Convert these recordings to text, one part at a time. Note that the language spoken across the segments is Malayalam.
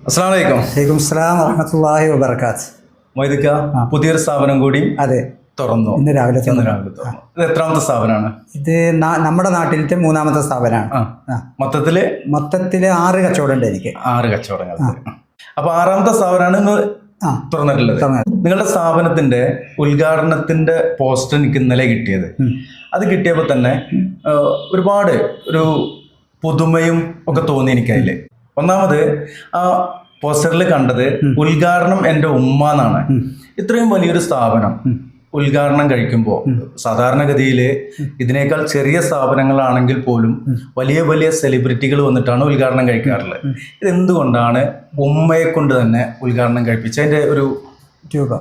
അസ്സലാമു അലൈക്കും. വലൈക്കും അസ്സലാം വറഹ്മത്തുള്ളാഹി വബറകാത്ത്. മൊയ്തുക്ക പുതിയൊരു സ്ഥാപനം കൂടി അതെ, തുറന്നു. ഇന്ന് രാവിലെ തുറന്നു. ഇത് എത്രാമത്തെ സ്ഥാപനമാണ്? ഇത് നമ്മുടെ നാട്ടിലത്തെ മൂന്നാമത്തെ സ്ഥാപനമാണ്. മൊത്തത്തില് 6 കച്ചവടം ഉണ്ട് എനിക്ക്. 6 കച്ചവടങ്ങൾ. അപ്പൊ 6ാമത്തെ സ്ഥാപനമാണ് ഇന്ന് തുറന്നിട്ടുള്ളത്. നിങ്ങളുടെ സ്ഥാപനത്തിന്റെ ഉദ്ഘാടനത്തിന്റെ പോസ്റ്റർ എനിക്ക് ഇന്നലെ കിട്ടിയത്. അത് കിട്ടിയപ്പോൾ തന്നെ ഒരുപാട് ഒരു പുതുമയും ഒക്കെ തോന്നി എനിക്കതില്. ഒന്നാമത് ആ പോസ്റ്ററിൽ കണ്ടത് ഉദ്ഘാടനം എൻ്റെ ഉമ്മ എന്നാണ്. ഇത്രയും വലിയൊരു സ്ഥാപനം ഉദ്ഘാടനം കഴിക്കുമ്പോൾ സാധാരണഗതിയിൽ ഇതിനേക്കാൾ ചെറിയ സ്ഥാപനങ്ങളാണെങ്കിൽ പോലും വലിയ വലിയ സെലിബ്രിറ്റികൾ വന്നിട്ടാണ് ഉദ്ഘാടനം കഴിക്കാറുള്ളത്. ഇതെന്തുകൊണ്ടാണ് ഉമ്മയെ കൊണ്ട് തന്നെ ഉദ്ഘാടനം കഴിപ്പിച്ച അതിൻ്റെ ഒരു രൂപം?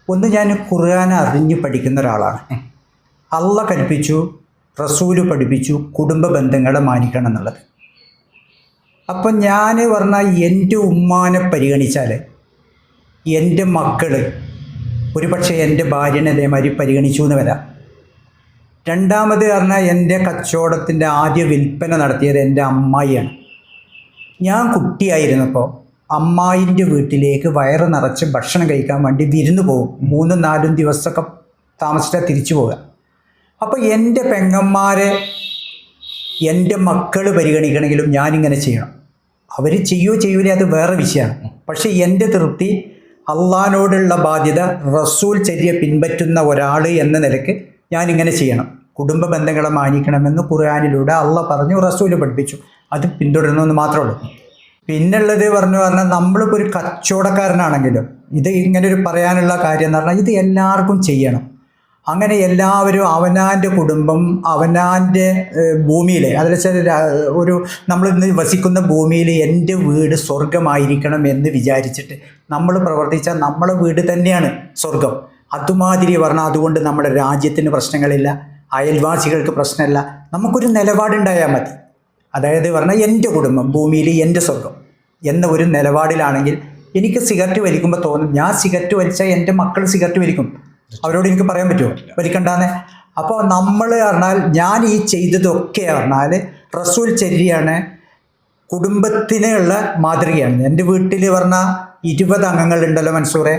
ഒന്ന്, ഞാൻ ഖുർആൻ അറിഞ്ഞ് പഠിക്കുന്ന ഒരാളാണ്. അള്ളാഹ് കൽപ്പിച്ചു, റസൂല് പഠിപ്പിച്ചു കുടുംബ ബന്ധങ്ങളെ മാനിക്കണം എന്നുള്ളത്. അപ്പം ഞാൻ പറഞ്ഞാൽ എൻ്റെ ഉമ്മാനെ പരിഗണിച്ചാൽ എൻ്റെ മക്കൾ ഒരുപക്ഷെ എൻ്റെ ഭാര്യനെ അതേമാതിരി പരിഗണിച്ചു എന്ന് വരാം. രണ്ടാമത് പറഞ്ഞാൽ എൻ്റെ കച്ചവടത്തിൻ്റെ ആദ്യ വിൽപ്പന നടത്തിയത് എൻ്റെ അമ്മായിയാണ്. ഞാൻ കുട്ടിയായിരുന്നപ്പോൾ അമ്മായിൻ്റെ വീട്ടിലേക്ക് വയറ് നിറച്ച് ഭക്ഷണം കഴിക്കാൻ വേണ്ടി വിരുന്ന് പോകും. 3-4 ദിവസമൊക്കെ താമസിച്ചാൽ തിരിച്ചു പോവുക. അപ്പോൾ എൻ്റെ പെങ്ങന്മാരെ എൻ്റെ മക്കൾ പരിഗണിക്കണമെങ്കിലും ഞാനിങ്ങനെ ചെയ്യണം. അവർ ചെയ്യൂലേ അത് വേറെ വിഷയമാണ്. പക്ഷേ എൻ്റെ തൃപ്തി, അള്ളാഹിനോടുള്ള ബാധ്യത, റസൂൽ ചര്യ പിൻപറ്റുന്ന ഒരാൾ എന്ന നിലയ്ക്ക് ഞാനിങ്ങനെ ചെയ്യണം. കുടുംബ ബന്ധങ്ങളെ മാനിക്കണമെന്ന് ഖുർആനിലൂടെ അള്ളാഹ് പറഞ്ഞു, റസൂല് പഠിപ്പിച്ചു. അത് പിന്തുടരണമെന്ന് മാത്രമേ ഉള്ളൂ. പിന്നുള്ളത് പറഞ്ഞാൽ നമ്മളിപ്പോൾ ഒരു കച്ചവടക്കാരനാണെങ്കിലും ഇത് ഇങ്ങനെ ഒരു പറയാനുള്ള കാര്യം എന്ന് പറഞ്ഞാൽ ഇത് എല്ലാവർക്കും ചെയ്യണം. അങ്ങനെ എല്ലാവരും അവനാൻ്റെ കുടുംബം, അവനാൻ്റെ ഭൂമിയിൽ, അതിൽ ഒരു നമ്മളിന്ന് വസിക്കുന്ന ഭൂമിയിൽ എൻ്റെ വീട് സ്വർഗമായിരിക്കണം എന്ന് വിചാരിച്ചിട്ട് നമ്മൾ പ്രവർത്തിച്ചാൽ നമ്മളെ വീട് തന്നെയാണ് സ്വർഗം. അതുമാതിരി പറഞ്ഞാൽ അതുകൊണ്ട് നമ്മുടെ രാജ്യത്തിന് പ്രശ്നങ്ങളില്ല, അയൽവാസികൾക്ക് പ്രശ്നമില്ല. നമുക്കൊരു നിലപാടുണ്ടായാൽ മതി. അതായത് പറഞ്ഞാൽ എൻ്റെ കുടുംബം ഭൂമിയിൽ എൻ്റെ സ്വർഗം എന്ന ഒരു നിലപാടിലാണെങ്കിൽ എനിക്ക് സിഗരറ്റ് വലിക്കുമ്പോൾ തോന്നും, ഞാൻ സിഗരറ്റ് വലിച്ചാൽ എൻ്റെ മക്കൾ സിഗരറ്റ് വലിക്കും. അവരോട് എനിക്ക് പറയാൻ പറ്റുമോ വലിക്കണ്ടാന്ന്? അപ്പോൾ നമ്മൾ പറഞ്ഞാൽ ഞാൻ ഈ ചെയ്തതൊക്കെ പറഞ്ഞാൽ റസൂൽ ചര്യയാണ്, കുടുംബത്തിനുള്ള മാതൃകയാണ്. എൻ്റെ വീട്ടിൽ പറഞ്ഞാൽ 20 അംഗങ്ങളുണ്ടല്ലോ മൻസൂറെ,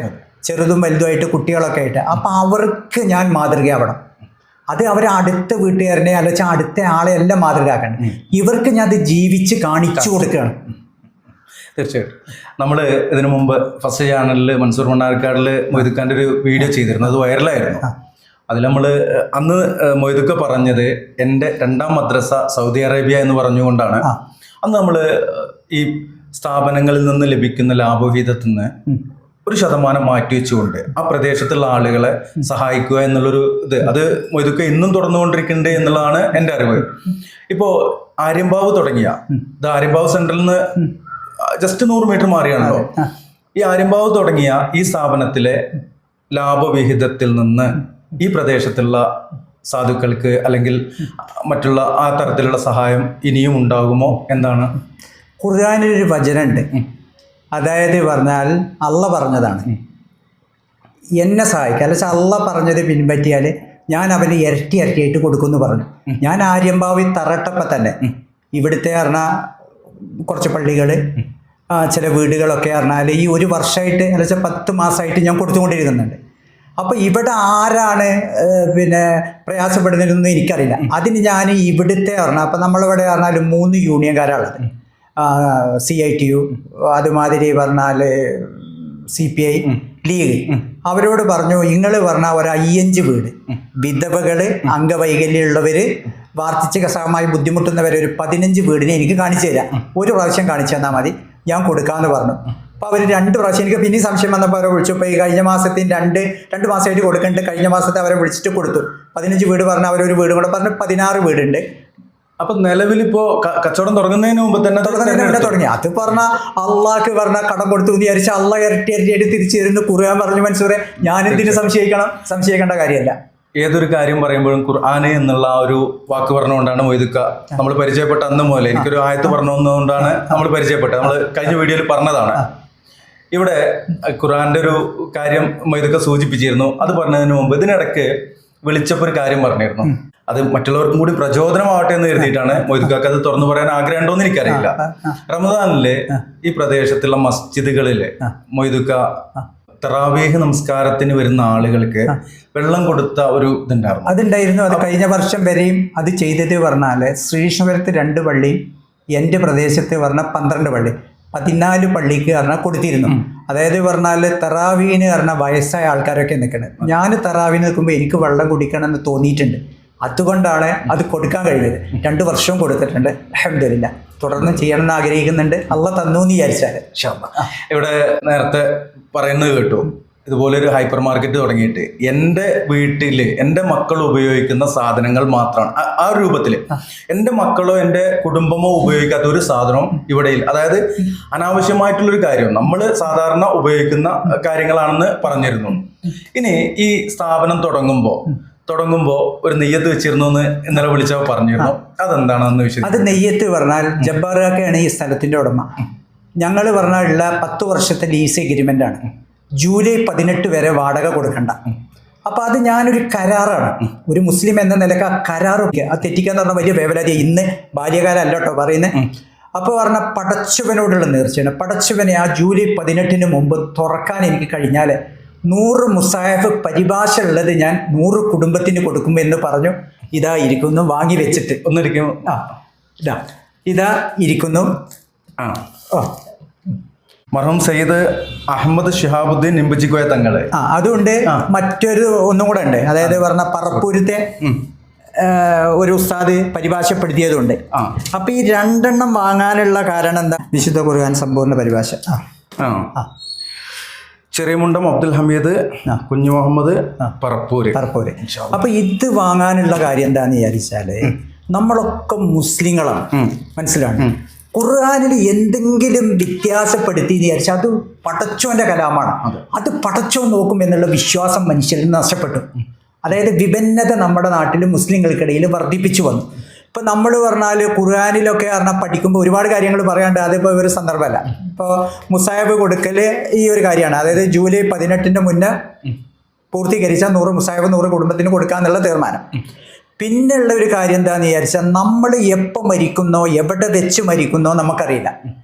ചെറുതും വലുതുമായിട്ട് കുട്ടികളൊക്കെ ആയിട്ട്. അപ്പോൾ അവർക്ക് ഞാൻ മാതൃകയാവണം. അത് അവർ അടുത്ത വീട്ടുകാരനെ അല്ലെങ്കിൽ അടുത്ത ആളെ എല്ലാം മാതൃകയാക്കണം. ഇവർക്ക് ഞാൻ അത് ജീവിച്ച് കാണിച്ചു കൊടുക്കുകയാണ്. തീർച്ചയായിട്ടും. നമ്മൾ ഇതിനു മുമ്പ് ഫസ്റ്റ് ചാനലിൽ മൻസൂർ മണ്ണാർക്കാടിൽ മൊയ്തുക്കാൻ്റെ ഒരു വീഡിയോ ചെയ്തിരുന്നു. അത് വൈറലായിരുന്നു. അതിൽ നമ്മൾ അന്ന് മൊയ്തുക്ക പറഞ്ഞത് എൻ്റെ 2ാം മദ്രസ സൗദി അറേബ്യ എന്ന് പറഞ്ഞുകൊണ്ടാണ്. അന്ന് നമ്മൾ ഈ സ്ഥാപനങ്ങളിൽ നിന്ന് ലഭിക്കുന്ന ലാഭവിഹിതത്തിൽ നിന്ന് 1% മാറ്റി വെച്ചുകൊണ്ട് ആ പ്രദേശത്തുള്ള ആളുകളെ സഹായിക്കുക എന്നുള്ളൊരു അത് മൊയ്തുക്ക ഇന്നും തുടർന്നുകൊണ്ടിരിക്കുന്നുണ്ട് എന്നുള്ളതാണ് എൻ്റെ അറിവ്. ഇപ്പോൾ ആര്യമ്പാവ് തുടങ്ങിയ ഇത് ആര്യമ്പാവ് സെന്ററിൽ നിന്ന് ജസ്റ്റ് 100 മീറ്റർ മാറിയാണല്ലോ. ഈ ആര്യമ്പാവ് തുടങ്ങിയ ഈ സ്ഥാപനത്തിലെ ലാഭവിഹിതത്തിൽ നിന്ന് ഈ പ്രദേശത്തുള്ള സാധുക്കൾക്ക് അല്ലെങ്കിൽ മറ്റുള്ള ആ തരത്തിലുള്ള സഹായം ഇനിയും ഉണ്ടാകുമോ? എന്താണ്? ഖുർആനിലൊരു വചനമുണ്ട്. അതായത് പറഞ്ഞാൽ അള്ളാഹ് പറഞ്ഞതാണ്, എന്നെ സഹായിക്കുക അല്ലെങ്കിൽ അള്ളാഹ് പറഞ്ഞത് പിൻപറ്റിയാൽ ഞാൻ അവന് ഇരട്ടിയായിട്ട് കൊടുക്കുമെന്ന് പറഞ്ഞു. ഞാൻ ആര്യമ്പാവിൽ തറട്ടപ്പം തന്നെ ഇവിടുത്തെ പറഞ്ഞാൽ കുറച്ച് പള്ളികൾ, ചില വീടുകളൊക്കെ പറഞ്ഞാൽ ഈ 1 വർഷമായിട്ട് അല്ലെങ്കിൽ 10 മാസമായിട്ട് ഞാൻ കൊടുത്തുകൊണ്ടിരിക്കുന്നുണ്ട്. അപ്പോൾ ഇവിടെ ആരാണ് പ്രയാസപ്പെടുന്നതെന്നൊന്നും എനിക്കറിയില്ല. അതിന് ഞാൻ ഇവിടുത്തെ പറഞ്ഞാൽ, അപ്പം നമ്മളിവിടെ പറഞ്ഞാൽ 3 യൂണിയൻകാരാണുള്ളത്. CITU, അതുമാതിരി പറഞ്ഞാൽ CPI, ലീഗ്. അവരോട് പറഞ്ഞു, നിങ്ങൾ പറഞ്ഞാൽ ഒരു 5 വീട്, വിധവകൾ, അംഗവൈകല്യമുള്ളവർ, വാർദ്ധക്യസഹമായി ബുദ്ധിമുട്ടുന്നവരെ ഒരു 15 വീടിനെ എനിക്ക് കാണിച്ചു തരാം. 1 പ്രാവശ്യം കാണിച്ചു തന്നാൽ മതി, ഞാൻ കൊടുക്കാമെന്ന് പറഞ്ഞു. അപ്പോൾ അവർ 2 പ്രാവശ്യം, എനിക്ക് പിന്നെ സംശയം വന്നപ്പോൾ അവരെ വിളിച്ചു. ഇപ്പോൾ ഈ കഴിഞ്ഞ മാസത്തിന് 2 മാസമായിട്ട് കൊടുക്കേണ്ടത്, കഴിഞ്ഞ മാസത്തെ അവരെ വിളിച്ചിട്ട് കൊടുത്തു. 15 വീട് പറഞ്ഞാൽ അവരൊരു വീട് കൂടെ പറഞ്ഞ് 16 വീടുണ്ട്. അപ്പൊ നിലവിലിപ്പോ കച്ചവടം തുടങ്ങുന്നതിന് മുമ്പ് തന്നെ തുടങ്ങി. അത് പറഞ്ഞാൽ അള്ളാഹ്ക്ക് പറഞ്ഞാൽ കടം കൊടുത്തു എന്ന് വിചാരിച്ചാൽ അള്ളാഹ് ഇരട്ടിയായിട്ട് തിരിച്ചു തരുന്നു. ഖുർആൻ പറഞ്ഞു മൻസൂറെ, ഞാനെന്തിനു സംശയിക്കേണ്ട കാര്യമല്ല. ഏതൊരു കാര്യം പറയുമ്പോഴും ഖുർആന് എന്നുള്ള ആ ഒരു വാക്ക് പറഞ്ഞുകൊണ്ടാണ് മൊയ്തുക്ക നമ്മൾ പരിചയപ്പെട്ട അന്ന് മുതലേ. എനിക്കൊരു ആയത്ത് പറഞ്ഞുകൊണ്ടാണ് നമ്മൾ പരിചയപ്പെട്ടത്. നമ്മൾ കഴിഞ്ഞ വീഡിയോയിൽ പറഞ്ഞതാണ്. ഇവിടെ ഖുർആന്റെ ഒരു കാര്യം മൊയ്തുക്ക സൂചിപ്പിച്ചിരുന്നു. അത് പറഞ്ഞതിന് മുമ്പ് ഇതിനിടയ്ക്ക് വിളിച്ചപ്പോൾ ഒരു കാര്യം പറഞ്ഞിരുന്നു. അത് മറ്റുള്ളവർക്കും കൂടി പ്രചോദനമാവട്ടെ എന്ന് കരുതിയിട്ടാണ് മൊയ്തുക്കാക്ക് അത് തുറന്നു പറയാൻ ആഗ്രഹം ഉണ്ടോന്ന് എനിക്കറിയില്ല. റമദാനില് ഈ പ്രദേശത്തുള്ള മസ്ജിദുകളില് മൊയ്തുക്ക തറാവീഹ് നമസ്കാരത്തിന് വരുന്ന ആളുകൾക്ക് വെള്ളം കൊടുത്ത ഒരു ഇതുണ്ടായിരുന്നു. അതുണ്ടായിരുന്നു. അത് കഴിഞ്ഞ വർഷം വരെയും അത് ചെയ്തത് പറഞ്ഞാൽ ശ്രീകൃഷ്ണപുരത്ത് 2 പള്ളി, എൻ്റെ പ്രദേശത്ത് പറഞ്ഞാൽ 12 പള്ളി, 14 പള്ളിക്ക് പറഞ്ഞാൽ കൊടുത്തിരുന്നു. അതായത് പറഞ്ഞാൽ തറാവീന് പറഞ്ഞാൽ വയസ്സായ ആൾക്കാരൊക്കെ നിൽക്കുന്നത്. ഞാൻ തറാവീന് നിൽക്കുമ്പോൾ എനിക്ക് വെള്ളം കുടിക്കണം എന്ന് തോന്നിയിട്ടുണ്ട്. അതുകൊണ്ടാണ് അത് കൊടുക്കാൻ കഴിഞ്ഞത്. 2 വർഷവും കൊടുത്തിട്ടുണ്ട്. അൽഹംദുലില്ലാ. തുടർന്ന് ചെയ്യണമെന്ന് ആഗ്രഹിക്കുന്നുണ്ട്. അള്ളാഹ് തന്നു എന്ന് വിചാരിച്ചാൽ. ഇവിടെ നേരത്തെ പറയുന്നത് കേട്ടു, ഇതുപോലെ ഒരു ഹൈപ്പർ മാർക്കറ്റ് തുടങ്ങിയിട്ട് എൻ്റെ വീട്ടിൽ എൻ്റെ മക്കൾ ഉപയോഗിക്കുന്ന സാധനങ്ങൾ മാത്രമാണ് ആ ഒരു രൂപത്തിൽ, എൻ്റെ മക്കളോ എൻ്റെ കുടുംബമോ ഉപയോഗിക്കാത്ത ഒരു സാധനവും ഇവിടെ ഇല്ല. അതായത് അനാവശ്യമായിട്ടുള്ളൊരു കാര്യം നമ്മൾ സാധാരണ ഉപയോഗിക്കുന്ന കാര്യങ്ങളാണെന്ന് പറഞ്ഞിരുന്നു. ഇനി ഈ സ്ഥാപനം തുടങ്ങുമ്പോൾ ഒരു നെയ്യത്ത് വെച്ചിരുന്നു എന്ന് ഇന്നലെ വിളിച്ചപ്പോൾ പറഞ്ഞിരുന്നു. അതെന്താണെന്ന് ചോദിച്ചത്? അത് നെയ്യത്ത് പറഞ്ഞാൽ ജബ്ബാറൊക്കെയാണ് ഈ സ്ഥലത്തിൻ്റെ ഉടമ. ഞങ്ങൾ പറഞ്ഞാലുള്ള 10 വർഷത്തെ ലീസ് എഗ്രിമെൻ്റ് ആണ്. ജൂലൈ 18 വരെ വാടക കൊടുക്കണ്ട. അപ്പോൾ അത് ഞാനൊരു കരാറാണ്. ഒരു മുസ്ലിം എന്ന നിലക്ക് ആ കരാറൊക്കെ അത് തെറ്റിക്കാന്ന് പറഞ്ഞാൽ വലിയ വേവലാതി. ഇന്ന് ബാല്യകാലം അല്ല കേട്ടോ പറയുന്നത്. അപ്പോൾ പറഞ്ഞാൽ പടച്ചവനോടുള്ള നേർച്ചയാണ്. പടച്ചവനെ ആ ജൂലൈ 18 മുമ്പ് തുറക്കാൻ എനിക്ക് കഴിഞ്ഞാൽ 100 മുസാഹഫ് പരിഭാഷ ഉള്ളത് ഞാൻ 100 കുടുംബത്തിന് കൊടുക്കും എന്ന് പറഞ്ഞു. ഇതാ ഇരിക്കുന്നു, വാങ്ങി വെച്ചിട്ട് ഒന്നിരിക്കും. ഇതാ ഇരിക്കുന്നു. മർഹൂം സയ്യിദ് അഹമ്മദ് ഷിഹാബുദ്ദീൻ നിംബജിക്കോയ തങ്ങള്. അതുകൊണ്ട് മറ്റൊരു ഒന്നും കൂടെ ഉണ്ട്. അതായത് പറഞ്ഞ പറപ്പൂരത്തെ ഒരു ഉസ്താദ് പരിഭാഷപ്പെടുത്തിയതുണ്ട്. അപ്പൊ ഈ 2 വാങ്ങാനുള്ള കാരണം എന്താ? വിശുദ്ധ ഖുർആൻ സമ്പൂർണ്ണ പരിഭാഷ. ചെറിയമുണ്ടം അബ്ദുൽ ഹമീദ്, കുഞ്ഞു മുഹമ്മദ്, പറപ്പൂര്. അപ്പൊ ഇത് വാങ്ങാനുള്ള കാര്യം എന്താന്ന് വിചാരിച്ചാല് നമ്മളൊക്കെ മുസ്ലിങ്ങളാണ്, മനസ്സിലാണ്. ഖുർആനിൽ എന്തെങ്കിലും വ്യത്യാസപ്പെടുത്തി എന്ന് വിചാരിച്ചാൽ അത് പടച്ചോന്റെ കലാമാണ്. അത് പടച്ചോൻ നോക്കും എന്നുള്ള വിശ്വാസം മനുഷ്യരിൽ നഷ്ടപ്പെട്ടു. അതായത് വിഭിന്നത നമ്മുടെ നാട്ടിൽ മുസ്ലിങ്ങൾക്കിടയിൽ വർദ്ധിപ്പിച്ചു വന്നു. ഇപ്പം നമ്മൾ പറഞ്ഞാൽ ഖുർആനിലൊക്കെ പറഞ്ഞാൽ പഠിക്കുമ്പോൾ ഒരുപാട് കാര്യങ്ങൾ പറയാണ്ട്. അതിപ്പോൾ ഒരു സന്ദർഭമല്ല. ഇപ്പോൾ മുസാഹബ് കൊടുക്കൽ ഈ ഒരു കാര്യമാണ്. അതായത് ജൂലൈ 18 മുന്നേ പൂർത്തീകരിച്ചാൽ 100 മുസാഹബ് 100 കുടുംബത്തിന് കൊടുക്കാന്നുള്ള തീർമാനം. പിന്നെയുള്ള ഒരു കാര്യം എന്താണെന്ന് വിചാരിച്ചാൽ നമ്മൾ എപ്പോൾ മരിക്കുന്നോ എവിടെ വെച്ച് മരിക്കുന്നോ നമുക്കറിയില്ല.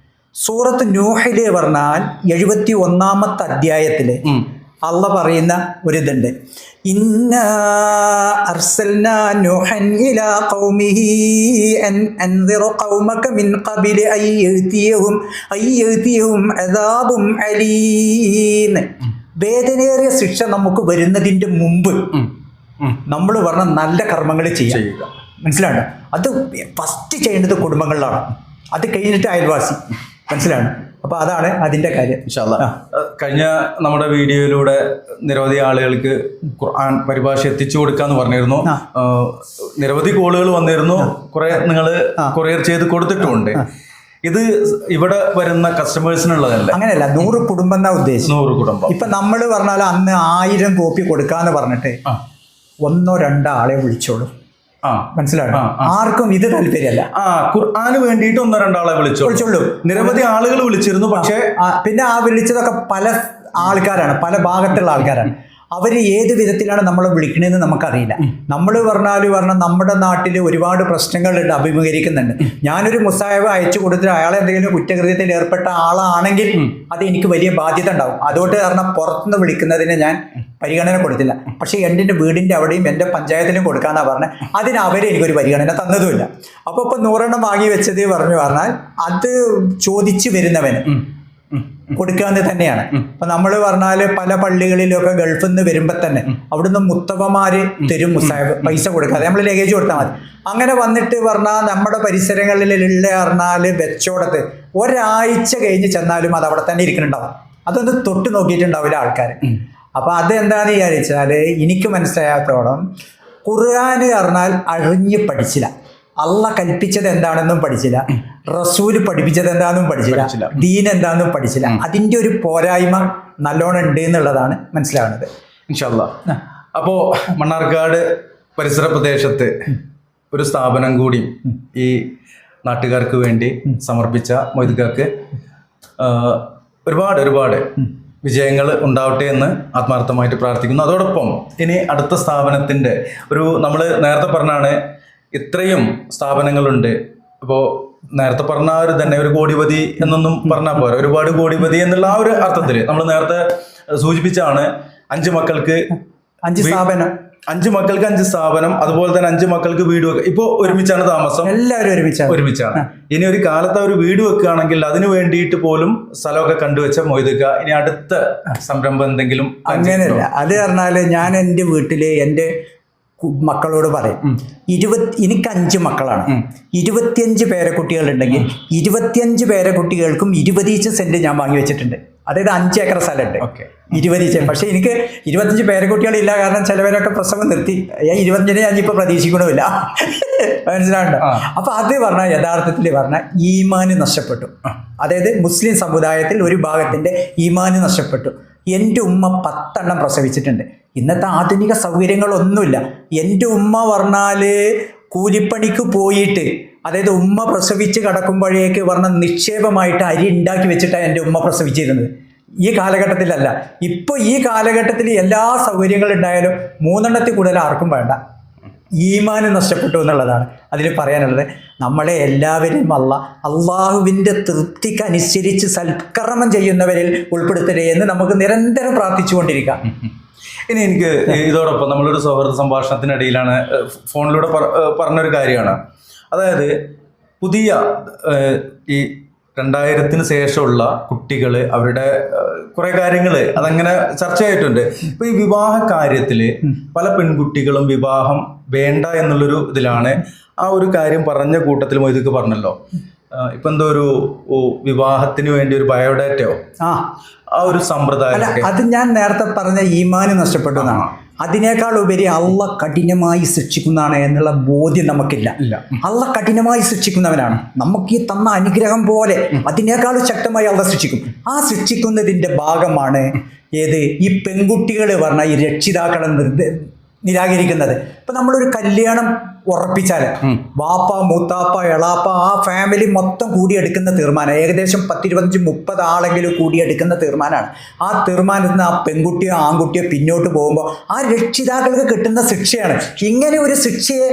സൂറത്ത് നൂഹില് പറഞ്ഞാൽ 71-ാമത്തെ അധ്യായത്തിൽ അള്ളാഹ് പറയുന്ന ഒരിതുണ്ട്. ഇന്നാ അർസൽനാ നൂഹൻ ഇലാ ഖൗമിഹി അൻ അൻദിർ ഖൗമക മിൻ ഖബലി അയ്യതിയഹും അദാബും അലീം. വേദനയേറിയ ശിക്ഷ നമുക്ക് വരുന്നതിൻ്റെ മുമ്പ് നമ്മൾ പറഞ്ഞ നല്ല കർമ്മങ്ങൾ ചെയ്യുക. മനസ്സിലാണ്? അത് ഫസ്റ്റ് ചെയ്യേണ്ടത് കുടുംബങ്ങളിലാണ്. അത് കഴിഞ്ഞിട്ട് അയൽവാസി. മനസ്സിലാണ്? അപ്പോൾ അതാണ് അതിൻ്റെ കാര്യം. കഴിഞ്ഞ നമ്മുടെ വീഡിയോയിലൂടെ നിരവധി ആളുകൾക്ക് ഖുർആൻ പരിഭാഷ എത്തിച്ചു കൊടുക്കാന്ന് പറഞ്ഞിരുന്നു. നിരവധി കോളുകൾ വന്നിരുന്നു. കുറെ നിങ്ങൾ കൊറിയർ ചെയ്ത് കൊടുത്തിട്ടുമുണ്ട്. ഇത് ഇവിടെ വരുന്ന കസ്റ്റമേഴ്സിനുള്ളതല്ല. അങ്ങനെയല്ല, 100 കുടുംബം എന്നാ ഉദ്ദേശിച്ചത്. 100 കുടുംബം. ഇപ്പൊ നമ്മൾ പറഞ്ഞാൽ അന്ന് 1000 കോപ്പി കൊടുക്കാന്ന് പറഞ്ഞിട്ട് 1-2 ആളെ വിളിച്ചോളൂ. മനസ്സിലായോ? ആർക്കും ഇത് താല്പര്യമല്ല. ഖുർആന് വേണ്ടിയിട്ട് 1-2 ആളെ വിളിച്ചോളൂ. നിരവധി ആളുകൾ വിളിച്ചിരുന്നു. പക്ഷേ പിന്നെ ആ വിളിച്ചതൊക്കെ പല ആൾക്കാരാണ്, പല ഭാഗത്തുള്ള ആൾക്കാരാണ്. അവർ ഏത് വിധത്തിലാണ് നമ്മളെ വിളിക്കണതെന്ന് നമുക്കറിയില്ല. നമ്മൾ പറഞ്ഞാൽ നമ്മുടെ നാട്ടിൽ ഒരുപാട് പ്രശ്നങ്ങളുണ്ട്, അഭിമുഖീകരിക്കുന്നുണ്ട്. ഞാനൊരു മുസാഹബ് അയച്ചു കൊടുത്തിട്ട് അയാളെ എന്തെങ്കിലും കുറ്റകൃത്യത്തിൽ ഏർപ്പെട്ട ആളാണെങ്കിൽ അത് എനിക്ക് വലിയ ബാധ്യത ഉണ്ടാവും. അതുകൊണ്ട് കാരണം പുറത്തുനിന്ന് വിളിക്കുന്നതിന് ഞാൻ പരിഗണന കൊടുത്തില്ല. പക്ഷേ എൻ്റെ വീടിൻ്റെ അവിടെയും എൻ്റെ പഞ്ചായത്തിലും കൊടുക്കാന്നാണ് പറഞ്ഞത്. അതിന് അവരെ എനിക്കൊരു പരിഗണന തന്നതുമില്ല. അപ്പോൾ ഇപ്പം 100 വാങ്ങി വെച്ചത് പറഞ്ഞാൽ അത് ചോദിച്ചു വരുന്നവന് കൊടുക്കാന്ന് തന്നെയാണ്. അപ്പൊ നമ്മൾ പറഞ്ഞാൽ പല പള്ളികളിലൊക്കെ ഗൾഫിൽ നിന്ന് വരുമ്പോൾ തന്നെ അവിടുന്ന് മുത്തവമാര് തരും മുസാഹബ്, പൈസ കൊടുക്കാതെ നമ്മൾ ലഗേജ് കൊടുത്താൽ മതി. അങ്ങനെ വന്നിട്ട് പറഞ്ഞാൽ നമ്മുടെ പരിസരങ്ങളിലുള്ള പറഞ്ഞാൽ വെച്ചോടത്ത് ഒരാഴ്ച കഴിഞ്ഞ് ചെന്നാലും അത് അവിടെ തന്നെ ഇരിക്കുന്നുണ്ടാവും. അതൊന്ന് തൊട്ട് നോക്കിയിട്ടുണ്ടാവില്ല ആൾക്കാർ. അപ്പൊ അതെന്താന്ന് വിചാരിച്ചാൽ എനിക്ക് മനസ്സിലായത്തോളം ഖുർആന് പറഞ്ഞാൽ അറിഞ്ഞ് പഠിച്ചില്ല, അള്ളാഹ് കൽപ്പിച്ചത് എന്താണെന്നും പഠിച്ചില്ല, റസൂല് പഠിപ്പിച്ചത് എന്താണെന്നും പഠിച്ചില്ല, ദീൻ എന്താണെന്നും പഠിച്ചില്ല. അതിൻ്റെ ഒരു പോരായ്മ നല്ലോണം ഉണ്ട് എന്നുള്ളതാണ് മനസ്സിലാവുന്നത്. ഇൻഷാ അല്ലാഹ്. അപ്പോൾ മണ്ണാർക്കാട് പരിസര പ്രദേശത്ത് ഒരു സ്ഥാപനം കൂടി ഈ നാട്ടുകാർക്ക് വേണ്ടി സമർപ്പിച്ച മൊയ്തുക്കാക്ക് ഒരുപാട് വിജയങ്ങൾ ഉണ്ടാവട്ടെ എന്ന് ആത്മാർത്ഥമായിട്ട് പ്രാർത്ഥിക്കുന്നു. അതോടൊപ്പം ഇനി അടുത്ത സ്ഥാപനത്തിൻ്റെ നമ്മൾ നേരത്തെ പറഞ്ഞാണ് ഇത്രയും സ്ഥാപനങ്ങളുണ്ട്. അപ്പോൾ നേരത്തെ പറഞ്ഞ ഒരു തന്നെ ഒരു കോടിപതി എന്നൊന്നും പറഞ്ഞാൽ പോരാ, ഒരുപാട് കോടിപതി എന്നുള്ള ആ ഒരു അർത്ഥത്തിൽ നമ്മൾ നേരത്തെ സൂചിപ്പിച്ചാണ് 5 മക്കൾക്ക് 5 സ്ഥാപനം, 5 മക്കൾക്ക് 5 സ്ഥാപനം, അതുപോലെ തന്നെ 5 മക്കൾക്ക് വീട് വെക്കുക. ഇപ്പോൾ ഒരുമിച്ചാണ് താമസം, എല്ലാവരും ഒരുമിച്ചാണ്. ഇനി ഒരു കാലത്ത് ഒരു വീട് വെക്കുകയാണെങ്കിൽ അതിന് വേണ്ടിയിട്ട് പോലും സ്ഥലമൊക്കെ കണ്ടുവച്ച മൊയ്തുക. ഇനി അടുത്ത സംരംഭം എന്തെങ്കിലും അങ്ങനെയല്ല. അത് പറഞ്ഞാൽ ഞാൻ എൻ്റെ വീട്ടില് എൻ്റെ മക്കളോട് പറയും, എനിക്ക് 5 മക്കളാണ്, 25 പേരക്കുട്ടികളുണ്ടെങ്കിൽ 25 പേരക്കുട്ടികൾക്കും 20 സെന്റ് ഞാൻ വാങ്ങി വെച്ചിട്ടുണ്ട്. അതായത് 5 ഏക്കർ സ്ഥലമുണ്ട്, 20. പക്ഷെ എനിക്ക് 25 പേരക്കുട്ടികളില്ല, കാരണം ചിലവരൊക്കെ പ്രസവം നിർത്തി. 25 ഞാനിപ്പോൾ പ്രതീക്ഷിക്കണമില്ല. മനസ്സിലാവുണ്ടോ? അപ്പൊ അത് പറഞ്ഞാൽ യഥാർത്ഥത്തിൽ പറഞ്ഞാൽ ഈമാന് നഷ്ടപ്പെട്ടു. അതായത് മുസ്ലിം സമുദായത്തിൽ ഒരു ഭാഗത്തിന്റെ ഈമാന് നഷ്ടപ്പെട്ടു. എൻ്റെ ഉമ്മ 10 എണ്ണം പ്രസവിച്ചിട്ടുണ്ട്. ഇന്നത്തെ ആധുനിക സൗകര്യങ്ങളൊന്നുമില്ല. എൻ്റെ ഉമ്മ പറഞ്ഞാൽ കൂലിപ്പണിക്ക് പോയിട്ട്, അതായത് ഉമ്മ പ്രസവിച്ച് കിടക്കുമ്പോഴേക്ക് പറഞ്ഞ നിക്ഷേപമായിട്ട് അരി ഉണ്ടാക്കി വെച്ചിട്ടാണ് എൻ്റെ ഉമ്മ പ്രസവിച്ചിരുന്നത്. ഈ കാലഘട്ടത്തിലല്ല. ഇപ്പോൾ ഈ കാലഘട്ടത്തിൽ എല്ലാ സൗകര്യങ്ങളും ഉണ്ടായാലും 3 എണ്ണത്തിൽ കൂടുതൽ ആർക്കും വേണ്ട. ഈമാന് നഷ്ടപ്പെട്ടു എന്നുള്ളതാണ് അതിൽ പറയാനുള്ളത്. നമ്മളെ എല്ലാവരെയും അള്ളാഹുവിൻ്റെ തൃപ്തിക്കനുസരിച്ച് സൽക്കർമ്മം ചെയ്യുന്നവരിൽ ഉൾപ്പെടുത്തരുത് എന്ന് നമുക്ക് നിരന്തരം പ്രാർത്ഥിച്ചുകൊണ്ടിരിക്കാം. ഇനി എനിക്ക് ഇതോടൊപ്പം നമ്മളൊരു സൗഹൃദ സംഭാഷണത്തിനിടയിലാണ് ഫോണിലൂടെ പറഞ്ഞൊരു കാര്യമാണ്. അതായത് പുതിയ ഈ 2000-ന് ശേഷമുള്ള കുട്ടികൾ അവരുടെ കുറെ കാര്യങ്ങൾ അതങ്ങനെ ചർച്ചയായിട്ടുണ്ട്. ഇപ്പൊ ഈ വിവാഹ കാര്യത്തിൽ പല പെൺകുട്ടികളും വിവാഹം വേണ്ട എന്നുള്ളൊരു ഇതിലാണ്. ആ ഒരു കാര്യം പറഞ്ഞ കൂട്ടത്തിൽ മൊയ്തുക്ക് പറഞ്ഞല്ലോ, ഇപ്പൊ എന്തോ ഒരു വിവാഹത്തിന് വേണ്ടി ഒരു ബയോഡാറ്റയോ ആ ഒരു സമ്പ്രദായം, അത് ഞാൻ നേരത്തെ പറഞ്ഞ ഈമാന് നഷ്ടപ്പെട്ടു എന്നാണ്. അതിനേക്കാൾ ഉപരി അള്ളാഹ് കഠിനമായി ശിക്ഷിക്കുന്നതാണ് എന്നുള്ള ബോധ്യം നമുക്കില്ല. അള്ളാഹ് കഠിനമായി ശിക്ഷിക്കുന്നവനാണ്. നമുക്ക് ഈ തന്ന അനുഗ്രഹം പോലെ അതിനേക്കാൾ ശക്തമായി അള്ളാഹ് ശിക്ഷിക്കും. ആ ശിക്ഷിക്കുന്നതിൻ്റെ ഭാഗമാണ് ഈ പെൺകുട്ടികൾ പറഞ്ഞ ഈ രക്ഷിതാക്കളെ നിരാകരിക്കുന്നത്. ഇപ്പൊ നമ്മളൊരു കല്യാണം ഉറപ്പിച്ചാൽ വാപ്പ, മൂത്താപ്പ, എളാപ്പ, ആ ഫാമിലി മൊത്തം കൂടിയെടുക്കുന്ന തീർമാനം, ഏകദേശം 10, 25, 30 ആളെങ്കിലും കൂടിയെടുക്കുന്ന തീർമാനമാണ്. ആ തീർമാനത്തിൽ നിന്ന് ആ പെൺകുട്ടിയോ ആൺകുട്ടിയോ പിന്നോട്ട് പോകുമ്പോൾ ആ രക്ഷിതാക്കൾക്ക് കിട്ടുന്ന ശിക്ഷയാണ്. ഇങ്ങനെ ഒരു ശിക്ഷയെ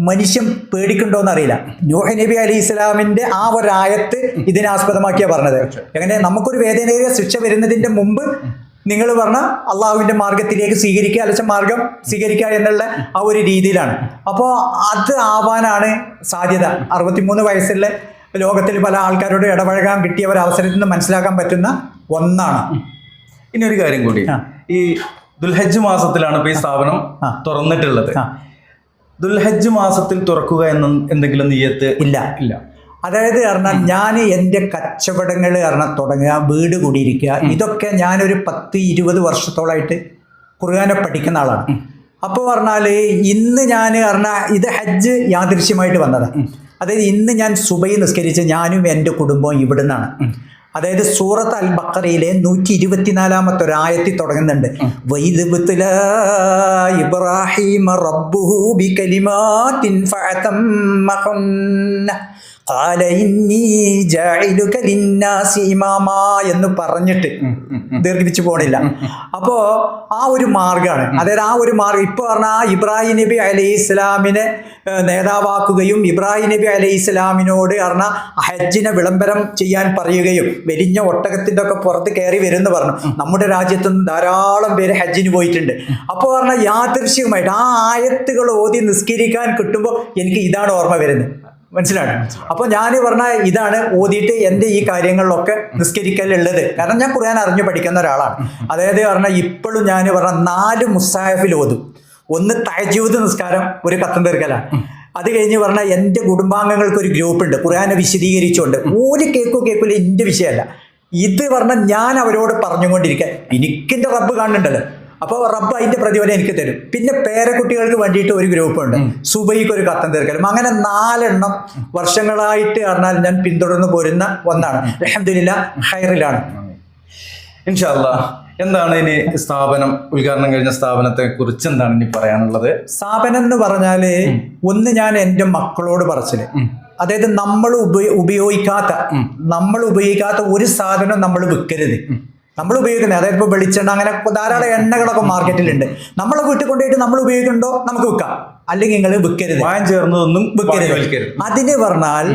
മനുഷ്യൻ പേടിക്കുണ്ടോന്ന് അറിയില്ല. നൂഹ് നബി അലൈഹി ഇസ്ലാമിന്റെ ആ ഒരായത്ത് ഇതിനാസ്പദമാക്കിയാണ് പറഞ്ഞത്. എങ്ങനെ നമുക്കൊരു വേദനയേറിയ ശിക്ഷ വരുന്നതിന്റെ മുമ്പ് നിങ്ങൾ പറഞ്ഞ അള്ളാഹുവിൻ്റെ മാർഗത്തിലേക്ക് സ്വീകരിക്കുക, അലച്ച മാർഗം സ്വീകരിക്കുക എന്നുള്ള ആ ഒരു രീതിയിലാണ്. അപ്പോൾ അത് ആവാനാണ് സാധ്യത. 63 വയസ്സുള്ള ലോകത്തിൽ പല ആൾക്കാരോട് ഇടപഴകാൻ കിട്ടിയ ഒരു അവസരത്തിൽ നിന്ന് മനസ്സിലാക്കാൻ പറ്റുന്ന ഒന്നാണ്. ഇനി ഒരു കാര്യം കൂടി, ഈ ദുൽഹജ്ജ് മാസത്തിലാണ് ഇപ്പോൾ ഈ സ്ഥാപനം തുറന്നിട്ടുള്ളത്. ദുൽഹജ്ജ് മാസത്തിൽ തുറക്കുക എന്തെങ്കിലും നിയ്യത്ത് ഇല്ല. അതായത് പറഞ്ഞാൽ ഞാൻ എൻ്റെ കച്ചവടങ്ങൾ തുടങ്ങുക, വീട് കൂടിയിരിക്കുക, ഇതൊക്കെ ഞാനൊരു 10-20 വർഷത്തോളമായിട്ട് ഖുർആനെ പഠിക്കുന്ന ആളാണ്. അപ്പോൾ പറഞ്ഞാൽ ഇന്ന് ഞാൻ ഇത് ഹജ്ജ് യാദൃശ്യമായിട്ട് വന്നതാണ്. അതായത് ഇന്ന് ഞാൻ സുബഹി നിസ്കരിച്ച് ഞാനും എൻ്റെ കുടുംബവും ഇവിടുന്നാണ്. അതായത് സൂറത്ത് അൽ ബഖറയിലെ 124-ാമത്തെ ഒരായത്തിൽ തുടങ്ങുന്നുണ്ട്, ഇബ്രാഹിം റബ്ബുഹു ബികലിമാത്തിൻ ഫഅതമ്മഹുന്ന ഖാല ഇന്നി ജാഇലുക ലിന്നാസി ഇമാമാ എന്ന് പറഞ്ഞിട്ട് ദീർഘിപ്പിച്ചു പോണില്ല. അപ്പോൾ ആ ഒരു മാർഗ്ഗമാണ്. അതായത് ആ ഒരു മാർഗ്ഗം ഇപ്പോൾ പറഞ്ഞാൽ ഇബ്രാഹിം നബി അലൈഹി ഇസ്ലാമിനെ നേതാവാക്കുകയും ഇബ്രാഹിം നബി അലൈഹി ഇസ്ലാമിനോട് പറഞ്ഞാൽ ഹജ്ജിനെ വിളംബരം ചെയ്യാൻ പറയുകയും വെലിഞ്ഞ ഒട്ടകത്തിൻ്റെ ഒക്കെ പുറത്ത് കയറി വരുമെന്ന് പറഞ്ഞു. നമ്മുടെ രാജ്യത്തു നിന്ന് ധാരാളം പേര് ഹജ്ജിന് പോയിട്ടുണ്ട്. അപ്പോൾ പറഞ്ഞാൽ യാദൃശ്ചികമായിട്ട് ആ ആയത്തുകൾ ഓതി നിസ്കരിക്കാൻ കിട്ടുമ്പോൾ എനിക്ക് ഇതാണ് ഓർമ്മ വരുന്നത്. മനസ്സിലാണ്? അപ്പോൾ ഞാൻ പറഞ്ഞ ഇതാണ് ഓതിയിട്ട് എൻ്റെ ഈ കാര്യങ്ങളിലൊക്കെ നിസ്കരിക്കലുള്ളത്. കാരണം ഞാൻ ഖുർആൻ അറിഞ്ഞു പഠിക്കുന്ന ഒരാളാണ്. അതായത് പറഞ്ഞാൽ ഇപ്പോഴും ഞാൻ പറഞ്ഞ 4 മുസ്താഹിഫിൽ ഓതും. ഒന്ന് തഹജ്ജുദ് നിസ്കാരം, ഒരു ഖത്തം തീർക്കലാണ്. അത് കഴിഞ്ഞ് പറഞ്ഞാൽ എൻ്റെ കുടുംബാംഗങ്ങൾക്ക് ഒരു ഗ്രൂപ്പ് ഉണ്ട് ഖുർആനെ വിശദീകരിച്ചുകൊണ്ട്. ഒരു കേൾക്കൂല, എൻ്റെ വിഷയമല്ല ഇത്. പറഞ്ഞാൽ ഞാൻ അവരോട് പറഞ്ഞുകൊണ്ടിരിക്കുക, എനിക്കെൻ്റെ റബ്ബ് കാണുന്നുണ്ടല്ലോ. അപ്പോൾ റബ്ബ് അതിൻ്റെ പ്രതിഫലം എനിക്ക് തരും. പിന്നെ പേരക്കുട്ടികൾക്ക് വേണ്ടിയിട്ട് ഒരു ഗ്രൂപ്പുണ്ട്, സുബൈക്ക് ഒരു ഖത്തം തീർക്കലും. അങ്ങനെ 4 എണ്ണം വർഷങ്ങളായിട്ട് പറഞ്ഞാൽ ഞാൻ പിന്തുടർന്ന് പോരുന്ന ഒന്നാണ്. അൽഹംദുലില്ലാഹ് ഖൈറിലാണ്. ഇൻഷാ അല്ലാഹ്. എന്താണ് ഇനി സ്ഥാപനം ഉദ്ഘാടനം കഴിഞ്ഞ സ്ഥാപനത്തെ കുറിച്ച് എന്താണ് ഇനി പറയാനുള്ളത്? സ്ഥാപനം എന്ന് പറഞ്ഞാൽ ഒന്ന് ഞാൻ എൻ്റെ മക്കളോട് പറച്ചില്, അതായത് നമ്മൾ ഉപയോഗിക്കാത്ത ഒരു സാധനം നമ്മൾ വിൽക്കരുത്. നമ്മൾ ഉപയോഗിക്കുന്നത്, അതായത് ഇപ്പോൾ വെളിച്ചെണ്ണ അങ്ങനെ ധാരാളം എണ്ണകളൊക്കെ മാർക്കറ്റിലുണ്ട്. നമ്മളെ വീട്ടിൽ കൊണ്ടുപോയിട്ട് നമ്മൾ ഉപയോഗിക്കുന്നുണ്ടോ നമുക്ക് വിൽക്കാം, അല്ലെങ്കിൽ നിങ്ങൾ വിൽക്കരുത്, മായം ചേർന്നതൊന്നും വിൽക്കരുത്. അതിന് പറഞ്ഞാൽ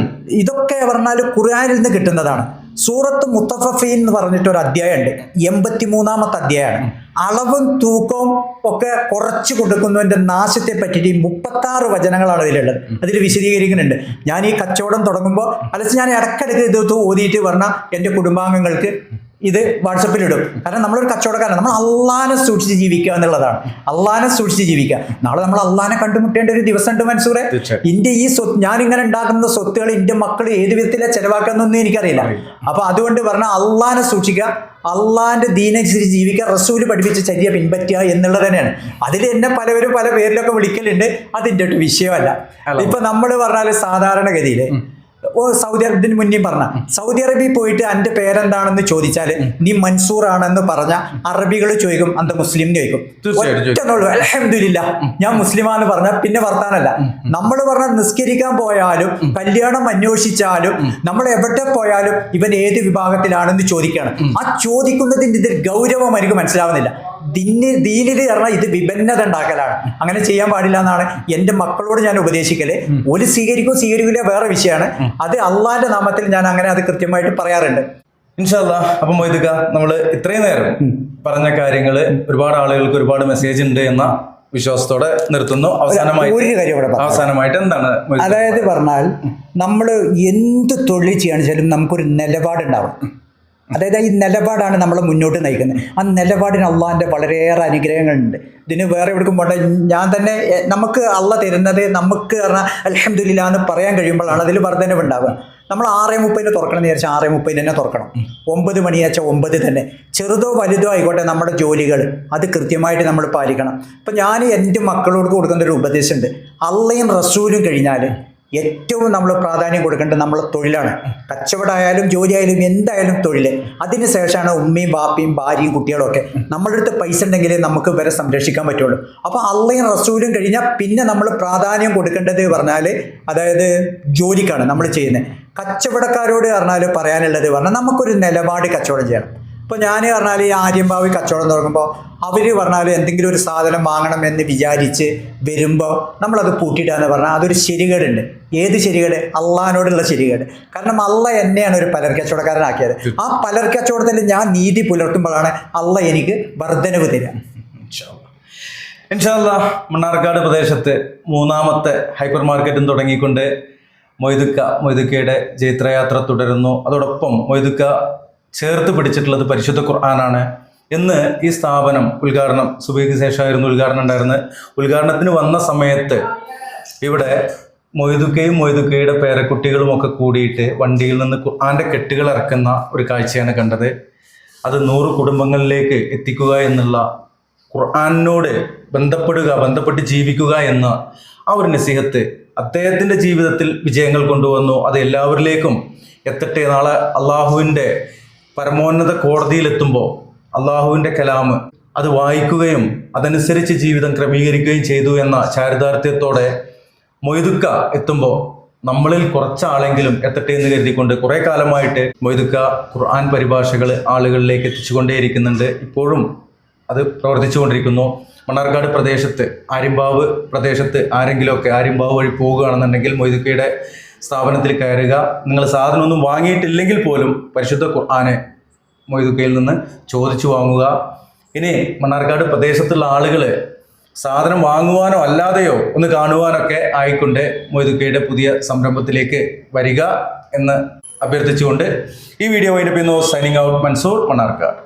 ഇതൊക്കെ പറഞ്ഞാൽ ഖുർആനിൽ നിന്ന് കിട്ടുന്നതാണ്. സൂറത്ത് മുത്തഫഫീൻ എന്ന് പറഞ്ഞിട്ട് ഒരു അധ്യായമുണ്ട്, 83-ാമത്തെ അധ്യായമാണ്. അളവും തൂക്കവും ഒക്കെ കുറച്ച് കൊടുക്കുന്നതിൻ്റെ നാശത്തെ പറ്റിയിട്ട് 36 വചനങ്ങളാണ് ഇതിലുള്ളത്. അതിൽ വിശദീകരിക്കുന്നുണ്ട്. ഞാൻ ഈ കച്ചവടം തുടങ്ങുമ്പോൾ അല്ലെങ്കിൽ ഞാൻ ഇടയ്ക്കിടയ്ക്ക് ഇത് ഓതിയിട്ട് പറഞ്ഞാൽ എൻ്റെ കുടുംബാംഗങ്ങൾക്ക് ഇത് വാട്സപ്പിലിടും. കാരണം നമ്മളൊരു കച്ചവടക്കാരൻ, നമ്മൾ അള്ളാനെ സൂക്ഷിച്ച് ജീവിക്കുക എന്നുള്ളതാണ്. അള്ളാനെ സൂക്ഷിച്ച് ജീവിക്കുക. നാളെ നമ്മൾ അള്ളാനെ കണ്ടുമുട്ടേണ്ട ഒരു ദിവസമുണ്ട് മൻസൂറെ. എൻ്റെ ഈ ഞാനിങ്ങനെ ഉണ്ടാക്കുന്ന സ്വത്തുകൾ എൻ്റെ മക്കൾ ഏത് വിധത്തിലാണ് ചെലവാക്കുന്നൊന്നും എനിക്കറിയില്ല. അപ്പൊ അതുകൊണ്ട് പറഞ്ഞാൽ അള്ളാനെ സൂക്ഷിക്കുക, അള്ളാന്റെ ദീനനുസരിച്ച് ജീവിക്കുക, റസൂല് പഠിപ്പിച്ച ചര്യ പിൻപറ്റുക എന്നുള്ളത് തന്നെയാണ്. അതിൽ എന്നെ പലവരും പല പേരിലൊക്കെ വിളിക്കലുണ്ട്, അതിൻ്റെ ഒരു വിഷയമല്ല. ഇപ്പൊ നമ്മൾ പറഞ്ഞാൽ സാധാരണഗതിയിൽ സൗദി അറേബ്യത്തിന് മുന്നേ പറഞ്ഞ സൗദി അറേബ്യയിൽ പോയിട്ട് എൻ്റെ പേരെന്താണെന്ന് ചോദിച്ചാൽ നീ മൻസൂർ ആണെന്ന് പറഞ്ഞ അറബികൾ ചോദിക്കും അന്ത മുസ്ലിം ചോദിക്കും. ഒറ്റന്നുള്ളൂ അൽഹംദുലില്ലാ ഞാൻ മുസ്ലിമാന്ന് പറഞ്ഞാൽ പിന്നെ വർത്താനല്ല. നമ്മൾ പറഞ്ഞ നിസ്കരിക്കാൻ പോയാലും കല്യാണം അന്വേഷിച്ചാലും നമ്മൾ എവിടെ പോയാലും ഇവൻ ഏത് വിഭാഗത്തിലാണെന്ന് ചോദിക്കുകയാണ്. ആ ചോദിക്കുന്നതിൻ്റെ ഇതിൽ ഗൗരവം എനിക്ക് മനസ്സിലാവുന്നില്ല. ദീനിൽ പറഞ്ഞാൽ ഇത് വിഭിന്നത ഉണ്ടാക്കലാണ്. അങ്ങനെ ചെയ്യാൻ പാടില്ല എന്നാണ് എൻ്റെ മക്കളോട് ഞാൻ ഉപദേശിക്കല്. ഒരു സ്വീകരിക്കില്ല വേറെ വിഷയമാണ്. അത് അള്ളാന്റെ നാമത്തിൽ ഞാൻ അങ്ങനെ അത് കൃത്യമായിട്ട് പറയാറുണ്ട്. ഇൻഷാ അല്ലാഹ്. അപ്പം മൊയ്തുക്ക, നമ്മൾ ഇത്രയും നേരം പറഞ്ഞ കാര്യങ്ങൾ ഒരുപാട് ആളുകൾക്ക് ഒരുപാട് മെസ്സേജ് ഉണ്ട് എന്ന വിശ്വാസത്തോടെ നിർത്തുന്നു. അവസാനമായിട്ട് എന്താണ്? അതായത് പറഞ്ഞാൽ നമ്മൾ എന്ത് തൊഴിൽ ചെയ്യാന്ന് വെച്ചാലും നമുക്കൊരു നിലപാടുണ്ടാവും. അതായത് ഈ നിലപാടാണ് നമ്മളെ മുന്നോട്ട് നയിക്കുന്നത്. ആ നിലപാടിന് അള്ളാഹിൻ്റെ വളരെയേറെ അനുഗ്രഹങ്ങളുണ്ട്. ഇതിന് വേറെ എവിടേക്കും പോകണ്ട. ഞാൻ തന്നെ നമുക്ക് അള്ള തരുന്നത് നമുക്ക് പറഞ്ഞാൽ അൽഹംദുലില്ലാ എന്ന് പറയാൻ കഴിയുമ്പോഴാണ് അതിൽ വർധനവുണ്ടാവുക. നമ്മൾ 6:30 തുറക്കണം എന്ന് വിചാരിച്ചാൽ 6:30 തന്നെ തുറക്കണം. 9 മണിയാച്ചാൽ 9 തന്നെ. ചെറുതോ വലുതോ ആയിക്കോട്ടെ നമ്മുടെ ജോലികൾ അത് കൃത്യമായിട്ട് നമ്മൾ പാലിക്കണം. ഇപ്പം ഞാൻ എൻ്റെ മക്കളോട് കൊടുക്കുന്ന ഒരു ഉപദേശമുണ്ട്. അള്ളയും റസൂലും കഴിഞ്ഞാൽ ഏറ്റവും നമ്മൾ പ്രാധാന്യം കൊടുക്കേണ്ടത് നമ്മളെ തൊഴിലാണ്. കച്ചവടമായാലും ജോലിയായാലും എന്തായാലും തൊഴിൽ. അതിന് ശേഷമാണ് ഉമ്മയും ബാപ്പയും ഭാര്യയും കുട്ടികളും ഒക്കെ. നമ്മളുടെ അടുത്ത് പൈസ ഉണ്ടെങ്കിൽ നമുക്ക് ഇവരെ സംരക്ഷിക്കാൻ പറ്റുള്ളൂ. അപ്പോൾ അള്ളയും റസൂലും കഴിഞ്ഞാൽ പിന്നെ നമ്മൾ പ്രാധാന്യം കൊടുക്കേണ്ടത് പറഞ്ഞാൽ അതായത് ജോലിക്കാണ് നമ്മൾ ചെയ്യുന്നത്. കച്ചവടക്കാരോട് പറഞ്ഞാൽ പറയാനുള്ളത് പറഞ്ഞാൽ നമുക്കൊരു നിലപാട് കച്ചവടം ചെയ്യണം. ഇപ്പോൾ ഞാൻ പറഞ്ഞാൽ ഈ ആര്യമ്പാവി കച്ചവടം തുടങ്ങുമ്പോൾ അവർ പറഞ്ഞാൽ എന്തെങ്കിലും ഒരു സാധനം വാങ്ങണം എന്ന് വിചാരിച്ച് വരുമ്പോൾ നമ്മളത് പൂട്ടിയിടുക എന്ന് പറഞ്ഞാൽ അതൊരു ശരികേടുണ്ട്. ഏത് ശരികേട്? അള്ളാഹിനോടുള്ള ശരികേട്. കാരണം അള്ള എന്നെയാണ് ഒരു പലർക്കച്ചവടക്കാരനാക്കിയത്. ആ പലർക്കച്ചവടത്തിൽ ഞാൻ നീതി പുലർത്തുമ്പോഴാണ് അള്ള എനിക്ക് വർധനവ് തരിക. ഇൻഷാ അല്ലാഹ്. മണ്ണാർക്കാട് പ്രദേശത്ത് 3ാമത്തെ ഹൈപ്പർ മാർക്കറ്റും തുടങ്ങിക്കൊണ്ട് മൊയ്തുക്കയുടെ ജൈത്രയാത്ര തുടരുന്നു. അതോടൊപ്പം മൊയ്തുക്ക ചേർത്ത് പിടിച്ചിട്ടുള്ളത് പരിശുദ്ധ ഖുർആനാണ്. ഇന്ന് ഈ സ്ഥാപനം ഉദ്ഘാടനം സുബഹിക്ക് ശേഷമായിരുന്നു ഉദ്ഘാടനം ഉണ്ടായിരുന്നത്. ഉദ്ഘാടനത്തിന് വന്ന സമയത്ത് ഇവിടെ മൊയ്തുക്കയുടെ പേരക്കുട്ടികളും ഒക്കെ കൂടിയിട്ട് വണ്ടിയിൽ നിന്ന് ഖുർആന്റെ കെട്ടുകൾ ഇറക്കുന്ന ഒരു കാഴ്ചയാണ് കണ്ടത്. അത് 100 കുടുംബങ്ങളിലേക്ക് എത്തിക്കുക എന്നുള്ള, ഖുർആനോട് ബന്ധപ്പെട്ട് ജീവിക്കുക എന്ന ആ ഒരു നസീഹത്ത് അദ്ദേഹത്തിൻ്റെ ജീവിതത്തിൽ വിജയങ്ങൾ കൊണ്ടുവന്നു. അത് എല്ലാവരിലേക്കും എത്തട്ടെ. നാളെ അള്ളാഹുവിൻ്റെ പരമോന്നത കോടതിയിലെത്തുമ്പോൾ അള്ളാഹുവിൻ്റെ കലാമ് അത് വായിക്കുകയും അതനുസരിച്ച് ജീവിതം ക്രമീകരിക്കുകയും ചെയ്തു എന്ന ചാരിതാർത്ഥ്യത്തോടെ മൊയ്തുക്ക എത്തുമ്പോൾ നമ്മളിൽ കുറച്ചാളെങ്കിലും എത്തട്ടെ എന്ന് കരുതിക്കൊണ്ട് കുറേ കാലമായിട്ട് മൊയ്തുക്ക ഖുർആൻ പരിഭാഷകൾ ആളുകളിലേക്ക് എത്തിച്ചുകൊണ്ടേയിരിക്കുന്നുണ്ട്. ഇപ്പോഴും അത് പ്രവർത്തിച്ചുകൊണ്ടിരിക്കുന്നു. മണ്ണാർക്കാട് പ്രദേശത്ത് ആര്യമ്പാവ് പ്രദേശത്ത് ആരെങ്കിലുമൊക്കെ ആര്യമ്പാവ് വഴി പോകുകയാണെന്നുണ്ടെങ്കിൽ മൊയ്തുക്കയുടെ സ്ഥാപനത്തിൽ കയറുക. നിങ്ങൾ സാധനമൊന്നും വാങ്ങിയിട്ടില്ലെങ്കിൽ പോലും പരിശുദ്ധ ഖുർആനെ മൊയ്തുക്കയിൽ നിന്ന് ചോദിച്ചു വാങ്ങുക. ഇനി മണ്ണാർക്കാട് പ്രദേശത്തുള്ള ആളുകൾ സാധനം വാങ്ങുവാനോ അല്ലാതെയോ ഒന്ന് കാണുവാനൊക്കെ ആയിക്കൊണ്ട് മൊയ്തുക്കയുടെ പുതിയ സംരംഭത്തിലേക്ക് വരിക എന്ന് അഭ്യർത്ഥിച്ചുകൊണ്ട് ഈ വീഡിയോ വൈൻഡപ്പ് ചെയ്യുന്നു. Signing out, Mansoor, Mannarkkad.